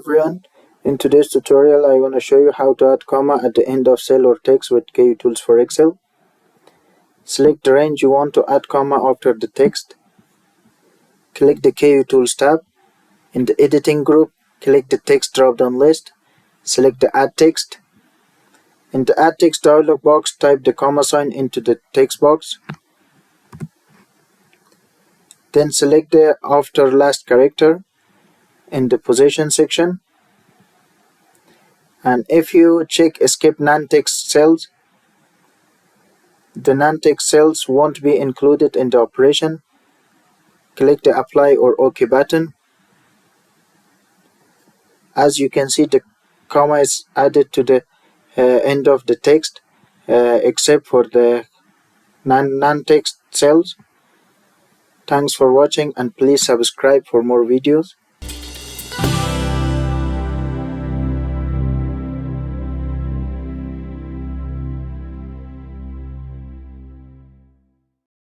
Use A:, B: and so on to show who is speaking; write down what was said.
A: everyone, in today's tutorial I want to show you how to add comma at the end of cell or text with Kutools for Excel. Select the range you want to add comma after the text. Click the Kutools tab. In the editing group, click the text drop-down list. Select the add text. In the add text dialog box, type the comma sign into the text box. Then select the after last character in the position section. And if you check skip non-text cells, the non-text cells won't be included in the operation. Click the apply or OK button. As you can see, the comma is added to the end of the text except for the non-text cells. Thanks for watching and please subscribe for more videos.